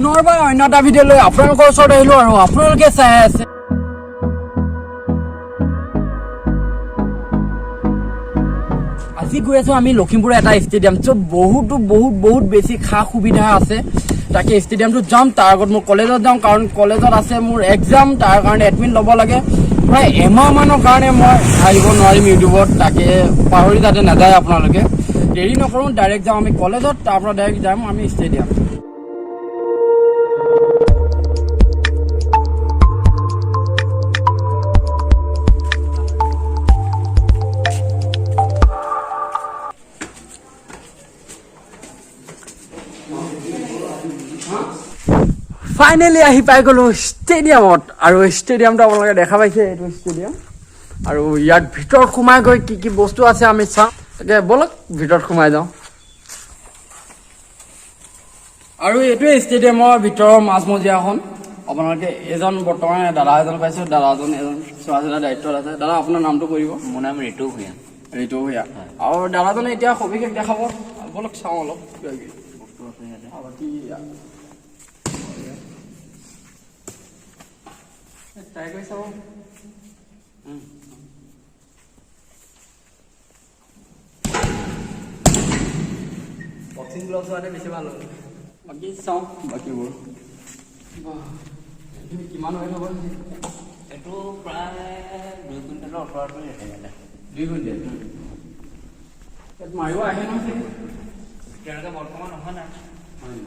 পুনৰ বা অন্য এটা ভিডিঅ' লৈ আপোনালোকৰ ওচৰত আহিলো আৰু আপোনালোকে চাই আছে আজি গৈ আছো আমি লখিমপুৰ এটা ষ্টেডিয়াম য'ত বহুত বেছি খা সুবিধা আছে তাকে ষ্টেডিয়ামটো যাম তাৰ আগত মোৰ কলেজত যাম কাৰণ কলেজত আছে মোৰ এক্সাম তাৰ কাৰণে এডমিট ল'ব লাগে প্ৰায় এমাহ মানৰ কাৰণে মই আহিব নোৱাৰিম ইউটিউবত তাকে পাহৰি যাতে নাযায় আপোনালোকে দেৰি নকৰোঁ ডাইৰেক্ট যাওঁ আমি কলেজত তাৰ পৰা ডাইৰেক্ট যাম আমি ষ্টেডিয়াম ফাইনেলি আহি পাই গ'লো ষ্টেডিয়ামত আৰু ষ্টেডিয়ামটো আপোনালোকে দেখা পাইছে এইটো ষ্টেডিয়াম আৰু ইয়াত ভিতৰত সোমাই গৈ কি বস্তু আছে আমি চাওঁ তাকে ব'লক ভিতৰত সোমাই যাওঁ আৰু এইটোৱে ষ্টেডিয়ামৰ ভিতৰৰ মাজমজিয়াখন আপোনালোকে এজন বৰ্তমান দাদা এজন পাইছোঁ দাদাজন এজন চোৱা চিতা দায়িত্বত আছে দাদা আপোনাৰ নামটো কৰিব মোৰ নাম ঋতু ভূঞা আৰু দাদাজনে এতিয়া সবিশেষ দেখাব ব'লক চাওঁ অলপ বস্তু আছে ইয়াতে বাকী ট্ৰাই কৰি চাব বক্সিং গ্লভছ হোৱাতে বেছি ভাল হ'ব বাকী চাওঁ বাকীবোৰ কিমান হৈ হ'ব এইটো প্ৰায় 2 কুইণ্টেলৰ ওপৰত আছে ইয়াতে 2 কুইণ্টেল ইয়াত মাৰিব আহে নহয় তেনেকৈ বৰ্তমান অহা নাই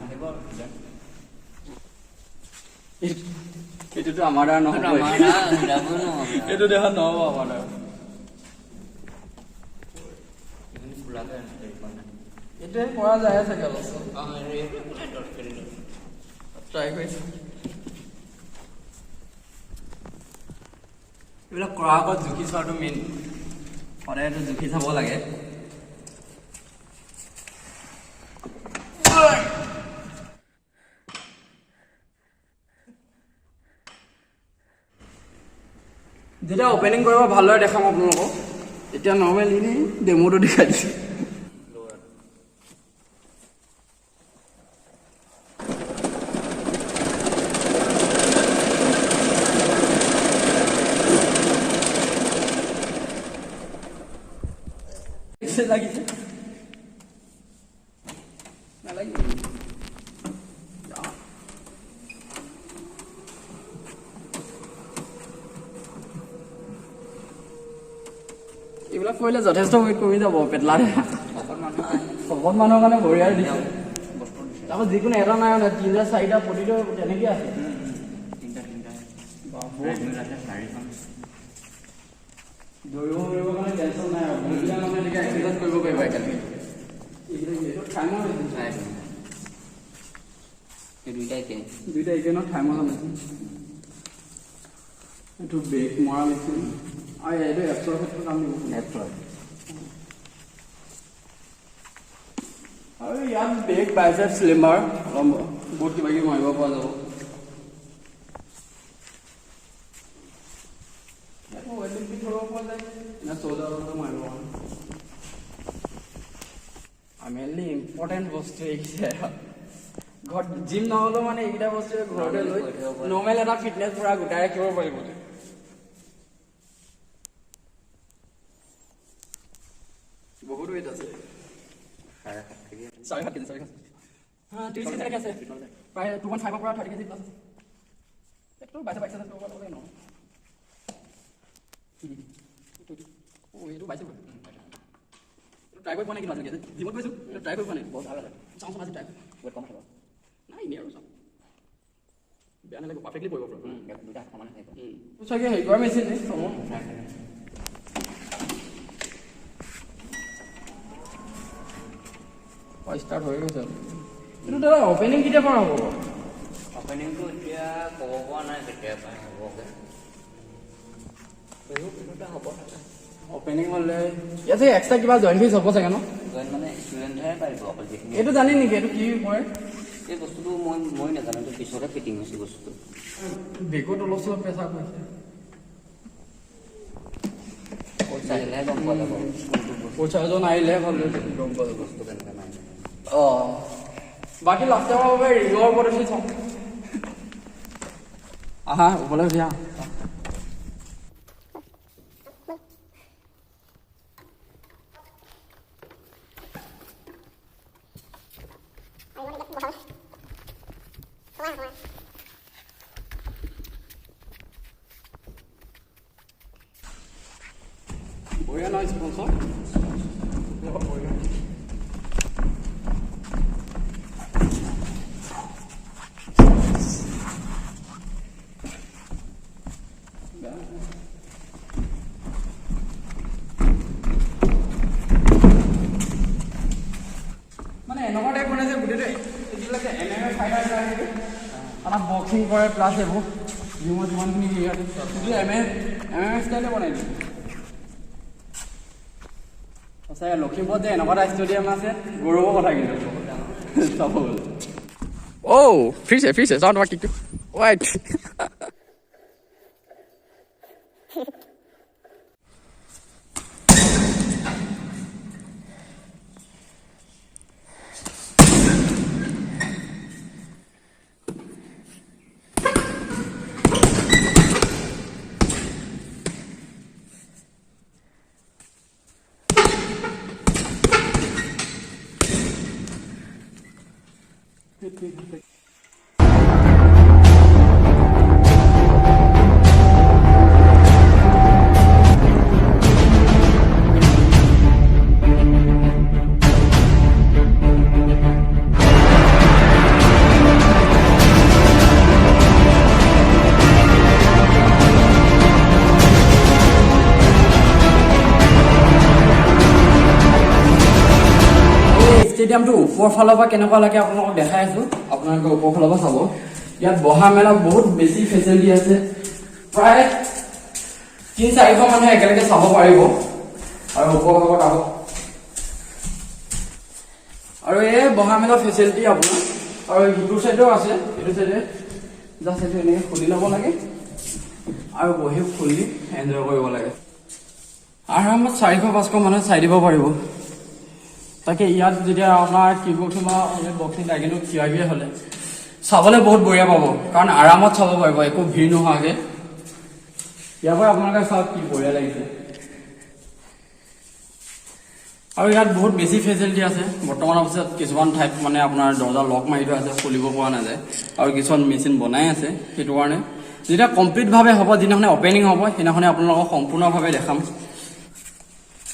আহিব এইটোতো আমাৰ দ্বাৰা নহ'ব এইটো দেখাত নহ'ব আমাৰ দ্বাৰা এইটোৱে পৰা যায় চাগে অলপ ট্ৰাই কৰিছোঁ এইবিলাক কৰাৰ আগত জুখি চোৱাটো মেইন সদায়তো জুখি চাব লাগে যেতিয়া অপেনিং কৰিব ভালদৰে দেখাম আপোনালোকক এতিয়া নৰ্মেলি এনেই ডেমোটো দেখাই দিছোঁ লাগিছে নালাগিব এইবিলাক কৰিলে যথেষ্ট ৱেইট কমি যাব পেটলাৰে শকত মানুহৰ কাৰণে বঢ়িয়াই দিছে আকৌ যিকোনো এটা নাই মানে 3টা 4টা প্ৰতিটো তেনেকৈ আছে দৌৰিব কাৰণে টেনশ্যন নাই আৰু মহিলা মানে এনেকৈ এক্সাৰচাইজ কৰিব পাৰিব একেলগে এইটো টাইমৰ দুইটা একে ন টাইমৰ মেচিন এইটো ব্ৰেক মৰা মেচিন আৰু এইটো এপছৰ ক্ষেত্ৰত কাম দিব এপছৰ আৰু ইয়াত ব্ৰেক বাইচেপছ লিম্বাৰ বহুত কিবা কিবি মাৰিব পৰা যাব মেইনলি ইম্পৰ্টেণ্ট বস্তু এইকেইটা ঘৰত জিম নহ'লেও মানে এইকেইটা বস্তুৱে ঘৰতে লৈ নৰ্মেল এটা ফিটনেছ পুৰা গোটাই ৰাখিব পাৰিব বহুত ৱেইট আছে 4.5 কেজি 30 কেজি আছে প্ৰায় 2.5 পৰা 30 কেজি প্লাছ আছে এইটো বাইচেপ এক্সাৰচাইজ কৰিব লাগে ন এইটো বাইচেপ ট্ৰাই কৰি পোৱা নাই কিন্তু আজিলৈকে জিমত গৈছোঁ ট্ৰাই কৰি পোৱা নাই বহুত ভাল লাগে চাওঁচোন আজি ট্ৰাই ৱেইট কম আহিব নাই এনেই আৰু চাওঁ বেয়া নালাগে পাৰফেক্টলি পৰিব দুটা সমান আহিব চাগে হেৰি কৰা মেচিন ষ্টাৰ্ট হৈ গৈছে কিন্তু দাদা অপেনিং কেতিয়াৰ পৰা হ'ব অপেনিংটো এতিয়া ক'ব পৰা নাই কেতিয়াৰ পৰা হ'বগৈ হ'ব অপেনিং হ'লে ইয়াতে এক্সট্ৰা কিবা জইন ফিজ হ'ব চাগে ন জইন মানে ষ্টুডেণ্টহে পাৰিব অকল যিখিনি এইটো জানে নেকি এইটো কি কৰে এই বস্তুটো মই নাজানো এইটো পিছতে ফিটিং হৈছে বস্তুটো বেগত অলপ চলপ প্ৰেছাৰ কৰিছে পইচা আহিলেহে গম পোৱা যাব পইচা এজন আহিলেহে ভাল গম পোৱা যাব বস্তু কেনেকৈ মাৰিলে বাকি লাষ্ট টাইমৰ বাবে ৰিঙৰ ওপৰত উঠি চাওঁ আহা ওপৰলৈ উঠি আহা বঢ়িয়া নহয় স্পঞ্চৰ মানে এনেকুৱা টাইপ বনাইছে গোটেইটো এতিয়ালৈকে MMA ফাইটাৰ লাগে আমাৰ বক্সিং কৰে প্লাছ এইবোৰ জিমত যিমানখিনি MMA ষ্টাইলে বনাই দিয়ে সঁচাকৈ লখিমপুৰত যে এনেকুৱা এটা ষ্টেডিয়াম আছে গৌৰৱৰ কথা কিন্তু চাব গ'লে ফ্ৰিছে চাওঁ তোমাৰ কিকটো ৱাইট ষ্টেডিয়ামটো ওপৰ ফালৰ পৰা কেনেকুৱা লাগে আপোনালোকক দেখাই আছো আপোনালোকে ওপৰ ফালৰ পৰা চাব ইয়াত বহা মেলা বহুত বেছি ফেচিলিটি আছে প্ৰায় 300-400 মানুহে একেলগে চাব পাৰিব আৰু ওপৰ ভাগত আহক আৰু এই বহা মেলা ফেচিলিটি আপোনাৰ আৰু ইটো চাইডেও আছে এইটো চাইডে জাষ্ট এইটো এনেকৈ খুলি ল'ব লাগে আৰু বহি খুলি এনজয় কৰিব লাগে আৰামত 400-500 মানুহে চাই দিব পাৰিব তাকে ইয়াত যেতিয়া আপোনাৰ কিকবক্সিং বা বক্সিং লাগিলেও থিয় হ'লে চাবলৈ বহুত বঢ়িয়া পাব কাৰণ আৰামত চাব পাৰিব একো ভিৰ নোহোৱাকৈ ইয়াৰ পৰা আপোনালোকে চাওক কি বঢ়িয়া লাগিছে আৰু ইয়াত বহুত বেছি ফেচিলিটি আছে বৰ্তমান অৱস্থাত কিছুমান ঠাইত মানে আপোনাৰ দৰ্জা লক মাৰি থোৱা আছে খুলিব পৰা নাযায় আৰু কিছুমান মেচিন বনাই আছে সেইটো কাৰণে যেতিয়া কমপ্লিটভাৱে হ'ব যিদিনাখনে অপেনিং হ'ব সেইদিনাখনে আপোনালোকক সম্পূৰ্ণভাৱে দেখাম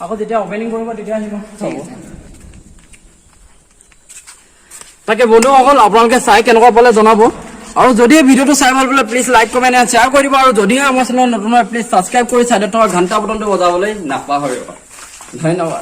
আকৌ যেতিয়া অপেনিং কৰিব তেতিয়া আহিব চাব তাকে বন্ধুসকল আপোনালোকে চাই কেনেকুৱা পালে জনাব আৰু যদি ভিডিঅ'টো চাই ভাল পালে please like comment and share কৰি দিব আৰু যদিহে আমাৰ চেনেল নতুন হয় প্লিজ ছাবস্ক্ৰাইব কৰি চাইডত থকা ঘণ্টা বটনটো বজাবলৈ নাপাহৰিব ধন্যবাদ